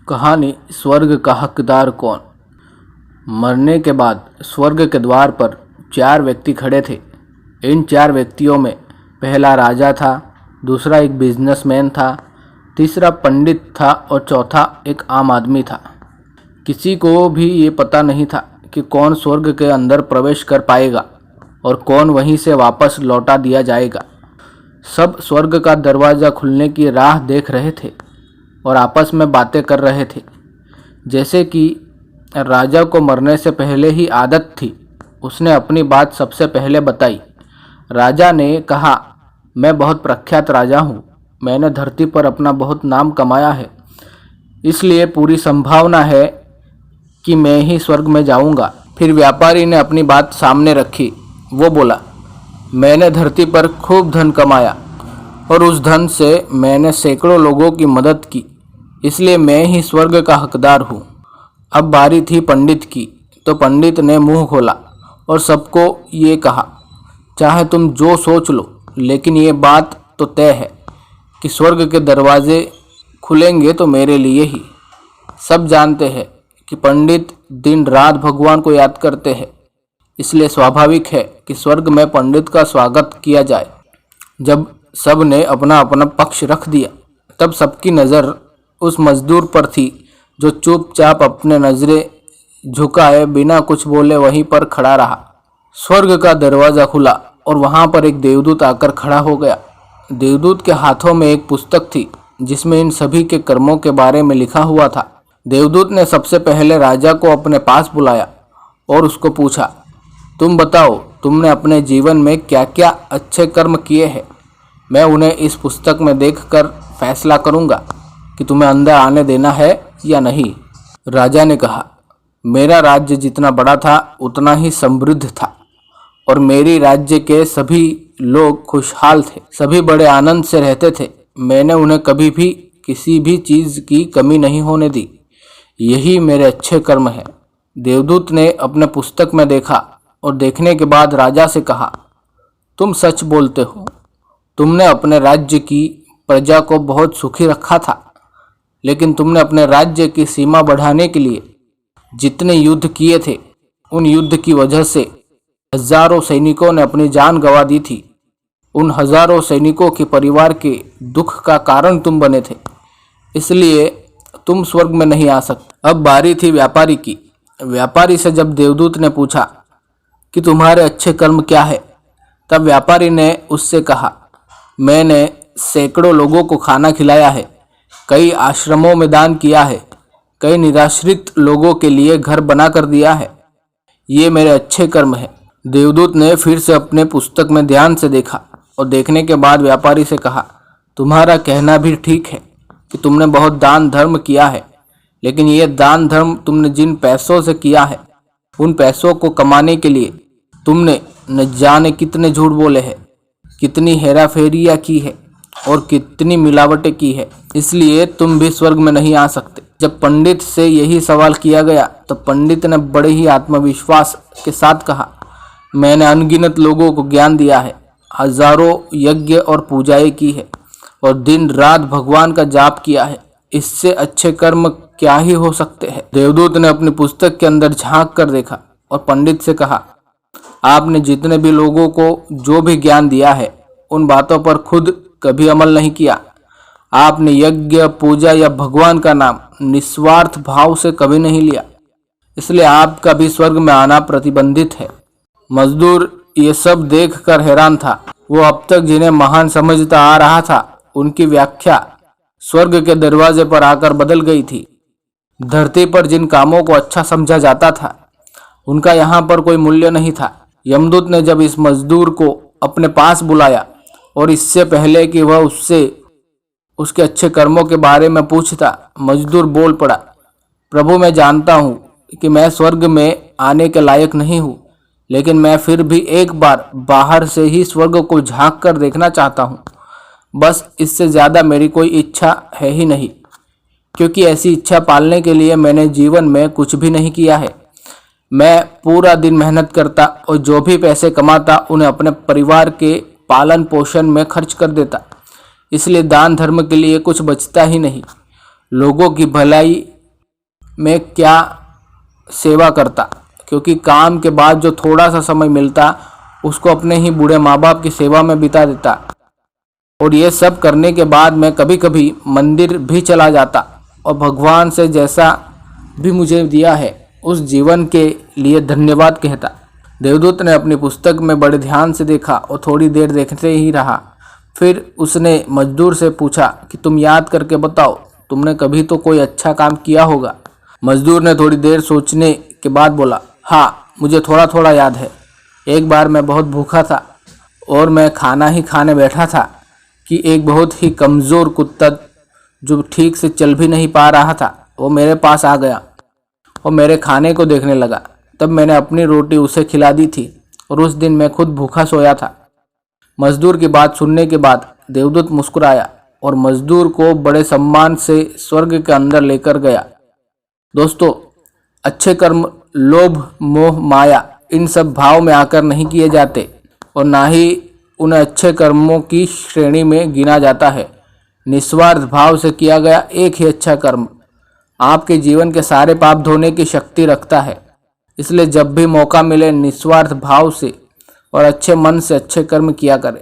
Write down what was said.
कहानी स्वर्ग का हकदार कौन। मरने के बाद स्वर्ग के द्वार पर 4 व्यक्ति खड़े थे। इन 4 व्यक्तियों में पहला राजा था, दूसरा एक बिजनेसमैन था, तीसरा पंडित था और चौथा एक आम आदमी था। किसी को भी ये पता नहीं था कि कौन स्वर्ग के अंदर प्रवेश कर पाएगा और कौन वहीं से वापस लौटा दिया जाएगा। सब स्वर्ग का दरवाज़ा खुलने की राह देख रहे थे और आपस में बातें कर रहे थे। जैसे कि राजा को मरने से पहले ही आदत थी, उसने अपनी बात सबसे पहले बताई। राजा ने कहा, मैं बहुत प्रख्यात राजा हूँ, मैंने धरती पर अपना बहुत नाम कमाया है, इसलिए पूरी संभावना है कि मैं ही स्वर्ग में जाऊँगा। फिर व्यापारी ने अपनी बात सामने रखी। वो बोला, मैंने धरती पर खूब धन कमाया और उस धन से मैंने सैकड़ों लोगों की मदद की, इसलिए मैं ही स्वर्ग का हकदार हूँ। अब बारी थी पंडित की, तो पंडित ने मुंह खोला और सबको ये कहा, चाहे तुम जो सोच लो, लेकिन ये बात तो तय है कि स्वर्ग के दरवाजे खुलेंगे तो मेरे लिए ही। सब जानते हैं कि पंडित दिन रात भगवान को याद करते हैं, इसलिए स्वाभाविक है कि स्वर्ग में पंडित का स्वागत किया जाए। जब सब ने अपना अपना पक्ष रख दिया, तब सबकी नज़र उस मजदूर पर थी जो चुपचाप अपने नज़रें झुकाए बिना कुछ बोले वहीं पर खड़ा रहा। स्वर्ग का दरवाज़ा खुला और वहाँ पर एक देवदूत आकर खड़ा हो गया। देवदूत के हाथों में एक पुस्तक थी जिसमें इन सभी के कर्मों के बारे में लिखा हुआ था। देवदूत ने सबसे पहले राजा को अपने पास बुलाया और उसको पूछा, तुम बताओ, तुमने अपने जीवन में क्या क्या अच्छे कर्म किए हैं। मैं उन्हें इस पुस्तक में देखकर फैसला करूंगा कि तुम्हें अंदर आने देना है या नहीं। राजा ने कहा, मेरा राज्य जितना बड़ा था उतना ही समृद्ध था और मेरी राज्य के सभी लोग खुशहाल थे, सभी बड़े आनंद से रहते थे। मैंने उन्हें कभी भी किसी भी चीज़ की कमी नहीं होने दी। यही मेरे अच्छे कर्म हैं। देवदूत ने अपने पुस्तक में देखा और देखने के बाद राजा से कहा, तुम सच बोलते हो, तुमने अपने राज्य की प्रजा को बहुत सुखी रखा था, लेकिन तुमने अपने राज्य की सीमा बढ़ाने के लिए जितने युद्ध किए थे, उन युद्ध की वजह से हजारों सैनिकों ने अपनी जान गंवा दी थी। उन हजारों सैनिकों के परिवार के दुख का कारण तुम बने थे, इसलिए तुम स्वर्ग में नहीं आ सकते। अब बारी थी व्यापारी की। व्यापारी से जब देवदूत ने पूछा कि तुम्हारे अच्छे कर्म क्या है, तब व्यापारी ने उससे कहा, मैंने सैकड़ों लोगों को खाना खिलाया है, कई आश्रमों में दान किया है, कई निराश्रित लोगों के लिए घर बना कर दिया है। ये मेरे अच्छे कर्म हैं। देवदूत ने फिर से अपने पुस्तक में ध्यान से देखा और देखने के बाद व्यापारी से कहा, तुम्हारा कहना भी ठीक है कि तुमने बहुत दान धर्म किया है, लेकिन ये दान धर्म तुमने जिन पैसों से किया है, उन पैसों को कमाने के लिए तुमने न जाने कितने झूठ बोले हैं, कितनी हेराफेरियाँ की है और कितनी मिलावटें की है, इसलिए तुम भी स्वर्ग में नहीं आ सकते। जब पंडित से यही सवाल किया गया तो पंडित ने बड़े ही आत्मविश्वास के साथ कहा, मैंने अनगिनत लोगों को ज्ञान दिया है, हजारों यज्ञ और पूजाएं की है और दिन रात भगवान का जाप किया है, इससे अच्छे कर्म क्या ही हो सकते हैं। देवदूत ने अपनी पुस्तक के अंदर झांक कर देखा और पंडित से कहा, आपने जितने भी लोगों को जो भी ज्ञान दिया है, उन बातों पर खुद कभी अमल नहीं किया। आपने यज्ञ पूजा या भगवान का नाम निस्वार्थ भाव से कभी नहीं लिया, इसलिए आपका भी स्वर्ग में आना प्रतिबंधित है। मजदूर ये सब देखकर हैरान था। वो अब तक जिन्हें महान समझता आ रहा था, उनकी व्याख्या स्वर्ग के दरवाजे पर आकर बदल गई थी। धरती पर जिन कामों को अच्छा समझा जाता था, उनका यहाँ पर कोई मूल्य नहीं था। यमदूत ने जब इस मजदूर को अपने पास बुलाया और इससे पहले कि वह उससे उसके अच्छे कर्मों के बारे में पूछता, मजदूर बोल पड़ा, प्रभु, मैं जानता हूँ कि मैं स्वर्ग में आने के लायक नहीं हूँ, लेकिन मैं फिर भी एक बार बाहर से ही स्वर्ग को झांक कर देखना चाहता हूँ। बस इससे ज़्यादा मेरी कोई इच्छा है ही नहीं, क्योंकि ऐसी इच्छा पालने के लिए मैंने जीवन में कुछ भी नहीं किया है। मैं पूरा दिन मेहनत करता और जो भी पैसे कमाता उन्हें अपने परिवार के पालन पोषण में खर्च कर देता, इसलिए दान धर्म के लिए कुछ बचता ही नहीं। लोगों की भलाई मैं क्या सेवा करता, क्योंकि काम के बाद जो थोड़ा सा समय मिलता उसको अपने ही बूढ़े माँ बाप की सेवा में बिता देता। और ये सब करने के बाद मैं कभी कभी मंदिर भी चला जाता और भगवान से जैसा भी मुझे दिया है उस जीवन के लिए धन्यवाद कहता। देवदूत ने अपनी पुस्तक में बड़े ध्यान से देखा और थोड़ी देर देखते ही रहा। फिर उसने मजदूर से पूछा कि तुम याद करके बताओ, तुमने कभी तो कोई अच्छा काम किया होगा। मजदूर ने थोड़ी देर सोचने के बाद बोला, हाँ, मुझे थोड़ा थोड़ा याद है। एक बार मैं बहुत भूखा था और मैं खाना ही खाने बैठा था कि एक बहुत ही कमज़ोर कुत्ता जो ठीक से चल भी नहीं पा रहा था वो मेरे पास आ गया और मेरे खाने को देखने लगा। तब मैंने अपनी रोटी उसे खिला दी थी और उस दिन मैं खुद भूखा सोया था। मजदूर की बात सुनने के बाद देवदूत मुस्कुराया और मजदूर को बड़े सम्मान से स्वर्ग के अंदर लेकर गया। दोस्तों, अच्छे कर्म लोभ मोह माया इन सब भाव में आकर नहीं किए जाते और ना ही उन्हें अच्छे कर्मों की श्रेणी में गिना जाता है। निस्वार्थ भाव से किया गया एक ही अच्छा कर्म आपके जीवन के सारे पाप धोने की शक्ति रखता है। इसलिए जब भी मौका मिले निस्वार्थ भाव से और अच्छे मन से अच्छे कर्म किया करें।